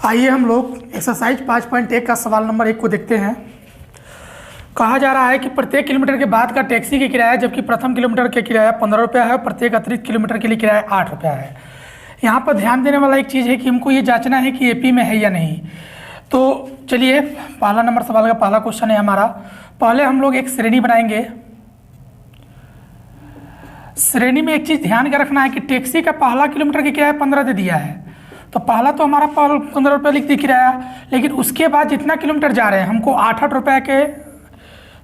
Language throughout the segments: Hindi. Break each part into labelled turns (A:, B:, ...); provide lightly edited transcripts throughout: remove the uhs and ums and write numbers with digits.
A: आइए हम लोग एक्सरसाइज 5.1 का सवाल नंबर 1 को देखते हैं। कहा जा रहा है कि प्रत्येक किलोमीटर के बाद का टैक्सी की किराया, जबकि प्रथम किलोमीटर का किराया 15 रुपया है, प्रत्येक अतिरिक्त किलोमीटर के लिए किराया 8 रुपया है। यहाँ पर ध्यान देने वाला एक चीज़ है कि हमको ये जांचना है कि एपी में है या नहीं। तो चलिए, पहला नंबर सवाल का पहला क्वेश्चन है हमारा। पहले हम लोग एक श्रेणी बनाएंगे। श्रेणी में एक चीज़ ध्यान का रखना है कि टैक्सी का पहला किलोमीटर का किराया 15 दे दिया है, तो पहला तो हमारा 15 रुपये लिख दिख रहा है, लेकिन उसके बाद जितना किलोमीटर जा रहे हैं हमको 8-8 रुपये के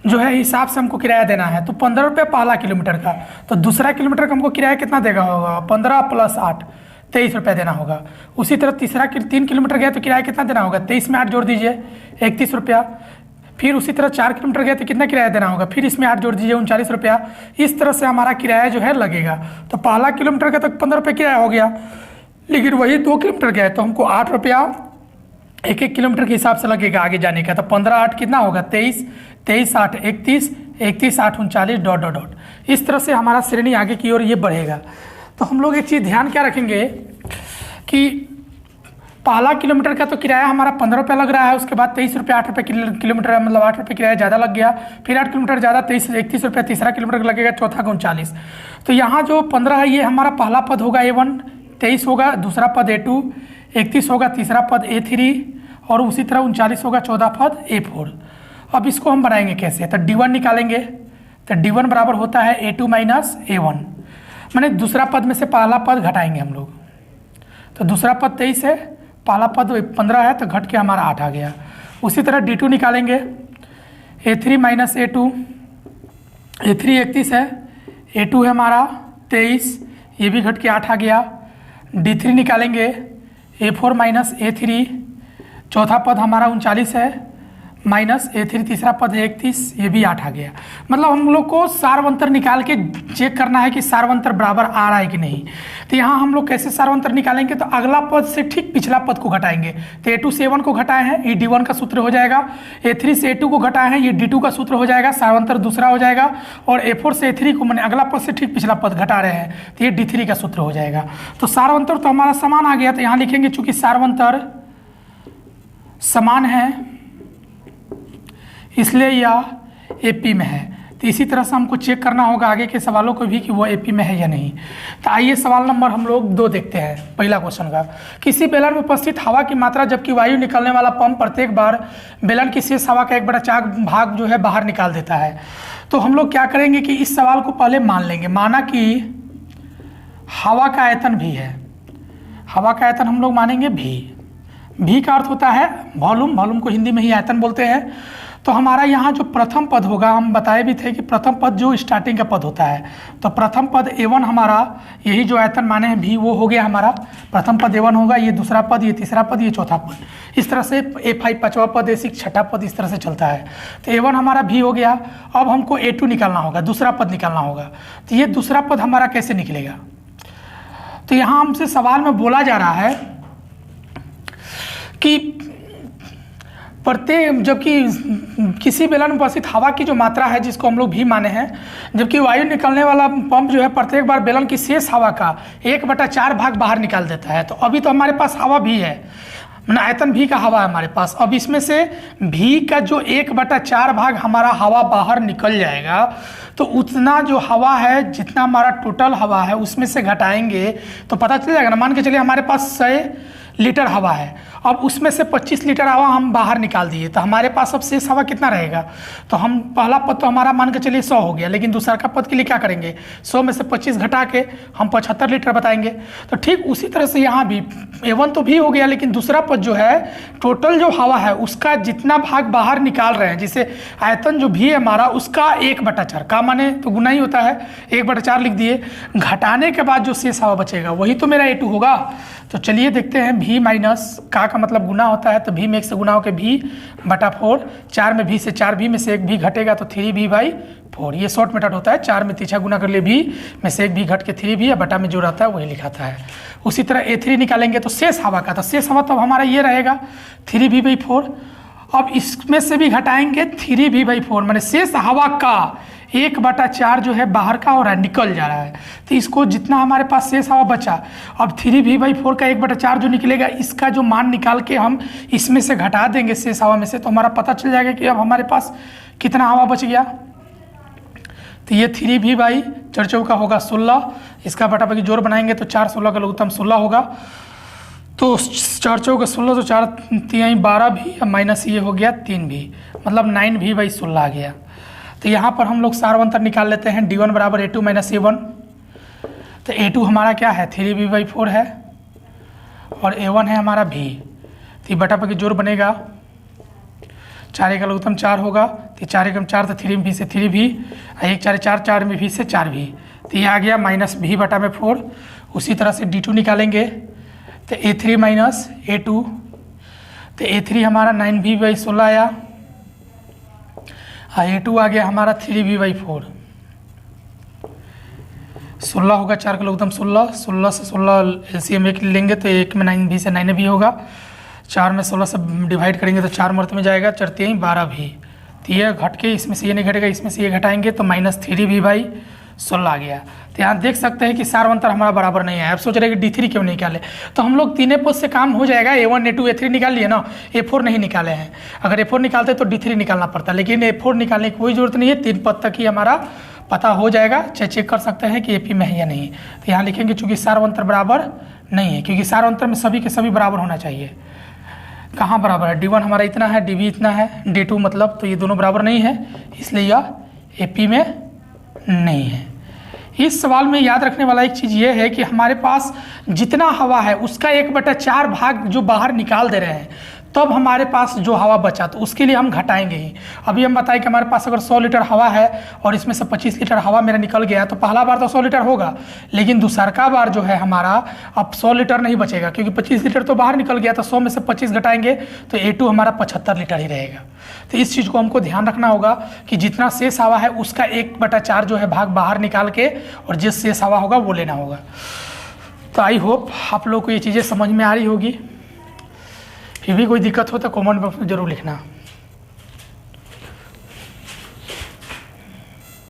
A: जो है हिसाब से हमको किराया देना है। तो 15 रुपये पहला किलोमीटर का, तो दूसरा किलोमीटर का हमको किराया कितना देगा होगा, 15 + 8 23 रुपये देना होगा। उसी तरह 3 किलोमीटर गया तो किराया कितना देना होगा, 23 में 8 जोड़ दीजिए 31 रुपया। फिर उसी तरह 4 किलोमीटर गया तो कितना किराया देना होगा, फिर इसमें 8 जोड़ दीजिए 39 रुपया। इस तरह से हमारा किराया जो है लगेगा। तो पहला किलोमीटर का तो 15 रुपये किराया हो गया, लेकिन वही 2 किलोमीटर गया तो हमको 8 रुपया एक किलोमीटर के हिसाब से लगेगा आगे जाने का। तो 15 8 कितना होगा 23, 23 8 31, 31 8 39 ... इस तरह से हमारा श्रेणी आगे की ओर ये बढ़ेगा। तो हम लोग एक चीज़ ध्यान क्या रखेंगे कि पहला किलोमीटर का तो किराया हमारा 15 रुपया लग रहा है, उसके बाद 23 रुपये 8 रुपये किलोमीटर है, मतलब 8 रुपये किराया ज़्यादा लग गया। फिर 8 किलोमीटर ज़्यादा 31 रुपये तीसरा किलोमीटर लगेगा, चौथा का 39। तो यहाँ जो 15 है ये हमारा पहला पद होगा A1, 23 होगा दूसरा पद A2, 31 होगा तीसरा पद A3 और उसी तरह 39 होगा चौथा पद A4। अब इसको हम बनाएंगे कैसे, तो D1 निकालेंगे। तो D1 बराबर होता है A2 - A1, माने दूसरा पद में से पहला पद घटाएंगे हम लोग। तो दूसरा पद 23 है, पहला पद 15 है, तो घट के हमारा 8 आ गया। उसी तरह D2 निकालेंगे। A3 - A2, A3 31 है, A2 है हमारा 23, ये भी घट के 8 आ गया। D3 निकालेंगे। A4 - A3, चौथा पद हमारा 39 है, माइनस A3 तीसरा पद है 31, ये भी 8 आ गया। मतलब हम लोग को सार्वंतर निकाल के चेक करना है कि सार्वंतर बराबर आ रहा है कि नहीं। तो यहाँ हम लोग कैसे सार्वंतर निकालेंगे, तो अगला पद से ठीक पिछला पद को घटाएंगे। तो A2 से A1 को घटाए हैं, ये D1 का सूत्र हो जाएगा। A3 से A2 को घटाए हैं, ये D2 का सूत्र हो जाएगा, सार्वंतर दूसरा हो जाएगा। और A4 से A3 को मैंने अगला पद से ठीक पिछला पद घटा रहे हैं, तो ये D3 का सूत्र हो जाएगा। तो सार्वंतर तो हमारा समान आ गया, तो यहाँ लिखेंगे चूंकि सार्वंतर समान है इसलिए यह एपी में है। तो इसी तरह से हमको चेक करना होगा आगे के सवालों को भी कि वो एपी में है या नहीं। तो आइए सवाल नंबर हम लोग 2 देखते हैं। पहला क्वेश्चन का, किसी बेलन में उपस्थित हवा की मात्रा जबकि वायु निकलने वाला पंप प्रत्येक बार बेलन की शेष हवा का 1/4 भाग जो है बाहर निकाल देता है। तो हम लोग क्या करेंगे कि इस सवाल को पहले मान लेंगे। माना कि हवा का आयतन भी है, हवा का आयतन हम लोग मानेंगे भी का अर्थ होता है वॉल्यूम को हिंदी में ही आयतन बोलते हैं। तो हमारा यहाँ जो प्रथम पद होगा, हम बताए भी थे कि प्रथम पद जो स्टार्टिंग का पद होता है, तो प्रथम पद A1 हमारा यही जो आयतन माने हैं भी, वो हो गया हमारा प्रथम पद A1 होगा, ये दूसरा पद, ये तीसरा पद, ये चौथा पद। इस तरह से A5 पाँचवा पद, A6 छठा पद, इस तरह से चलता है। तो A1 हमारा भी हो गया। अब हमको A2 निकालना होगा, दूसरा पद निकालना होगा। तो ये दूसरा पद हमारा कैसे निकलेगा, तो यहाँ हमसे सवाल में बोला जा रहा है कि प्रत्येक जबकि किसी बेलन में उपस्थित हवा की जो मात्रा है जिसको हम लोग भी माने हैं, जबकि वायु निकलने वाला पंप जो है प्रत्येक बार बेलन की शेष हवा का 1/4 भाग बाहर निकाल देता है। तो अभी तो हमारे पास हवा भी है, आयतन भी का हवा है हमारे पास। अब इसमें से भी का जो 1/4 भाग हमारा हवा बाहर निकल जाएगा, तो उतना जो हवा है, जितना हमारा टोटल हवा है उसमें से घटाएंगे तो पता चल जाएगा ना। मान के चलिए हमारे पास 100 लीटर हवा है, अब उसमें से 25 लीटर हवा हम बाहर निकाल दिए, तो हमारे पास अब शेष हवा कितना रहेगा। तो हम पहला पद तो हमारा मान के चलिए 100 हो गया, लेकिन दूसरा का पद के लिए क्या करेंगे, 100 में से 25 घटा के हम 75 लीटर बताएंगे। तो ठीक उसी तरह से यहाँ भी A1 तो भी हो गया, लेकिन दूसरा पद जो है टोटल जो हवा है उसका जितना भाग बाहर निकाल रहे हैं, जिसे आयतन जो भी है हमारा उसका 1/4 का माने तो गुना ही होता है, 1/4 लिख दिए। घटाने के बाद जो शेष हवा बचेगा वही तो मेरा A2 होगा। तो चलिए देखते हैं, भी माइनस का मतलब गुना होता है, तो भी में 1 से गुना होकर V/4, 4 में भी से 4 भी में से 1 भी घटेगा तो 3V/4। ये शॉर्ट मेथड होता है, 4 में तीछा गुना कर लिए भी में से 1 भी घट के 3V, या बटा में जो रहता है वही लिखाता है। उसी तरह A3 निकालेंगे तो शेष हवा का, तो शेष हवा तो हमारा ये रहेगा 3V/4। अब इसमें से भी घटाएंगे 3V/4, माने शेष हवा का 1/4 जो है बाहर का हो रहा है, निकल जा रहा है। तो इसको जितना हमारे पास शेष हवा बचा, अब 3v/4 का 1/4 जो निकलेगा, इसका जो मान निकाल के हम इसमें से घटा देंगे शेष हवा में से, तो हमारा पता चल जाएगा कि अब हमारे पास कितना हवा बच गया। तो ये 3v/4 का होगा 16, इसका बटाबकी जोड़ बनाएंगे तो 4 16 का लघुत्तम 16 होगा। तो 4 चौका 16, तो 4 3 12 भी, माइनस ये हो गया 3 भी, मतलब 9v/16 आ गया। तो यहाँ पर हम लोग सार्वंतर निकाल लेते हैं, d1 बराबर a2 माइनस a1। तो a2 हमारा क्या है, 3v/4 है, और a1 है हमारा v। तो ये बटाबकी जोड़ बनेगा, 4 का लघुत्तम 4 होगा, तो 4 एकम 4, तो 3v से 3v, 1 4 4 4 में v से 4v, तो ये आ गया -v/4। उसी तरह से d2 निकालेंगे, तो a3 माइनस a2, तो a3 हमारा 9v/16 आया, a2 आ गया हमारा 3v/4। 16 होगा, 4 का लघुत्तम 16, 16 से 16 एलसीएम 1 लेंगे तो 1 में 9v से 9v होगा, 4 में 16 से डिवाइड करेंगे तो 4 मर्त में जाएगा, 4 3 12v। तो ये घट के इसमें से ये नहीं घटेगा, इसमें से ये घटाएंगे तो -3v/16 आ गया। तो यहाँ देख सकते हैं कि सार्वंतर हमारा बराबर नहीं है। अब सोच रहे हैं कि d3 क्यों नहीं निकाले, तो हम लोग तीनों पद से काम हो जाएगा। a1 a2 a3 निकाल लिए ना, a4 नहीं निकाले हैं। अगर a4 निकालते तो d3 निकालना पड़ता, लेकिन a4 निकालने की कोई ज़रूरत नहीं है, 3 पद तक ही हमारा पता हो जाएगा। चेक कर सकते हैं कि AP में है या नहीं। तो यहाँ लिखेंगे चूँकि सार्वंतर बराबर नहीं है, क्योंकि सार्वंतर में सभी के सभी बराबर होना चाहिए। कहाँ बराबर है, d1 हमारा इतना है, dv इतना है, d2 मतलब, तो ये दोनों बराबर नहीं है, इसलिए यह AP में नहीं है। इस सवाल में याद रखने वाला एक चीज़ ये है कि हमारे पास जितना हवा है उसका 1/4 भाग जो बाहर निकाल दे रहे हैं, तब हमारे पास जो हवा बचा तो उसके लिए हम घटाएंगे ही। अभी हम बताएं कि हमारे पास अगर 100 लीटर हवा है और इसमें से 25 लीटर हवा मेरा निकल गया, तो पहला बार तो 100 लीटर होगा, लेकिन दूसरा बार जो है हमारा अब 100 लीटर नहीं बचेगा, क्योंकि 25 लीटर तो बाहर निकल गया। तो 100 में से 25 घटाएंगे तो A2 हमारा 75 लीटर ही रहेगा। तो इस चीज़ को हमको ध्यान रखना होगा कि जितना शेष हवा है उसका 1/4 जो है भाग बाहर निकाल के, और जिस शेष हवा होगा वो लेना होगा। तो आई होप आप लोग को ये चीज़ें समझ में आ रही होगी। फिर भी कोई दिक्कत हो तो कमेंट बॉक्स में ज़रूर लिखना।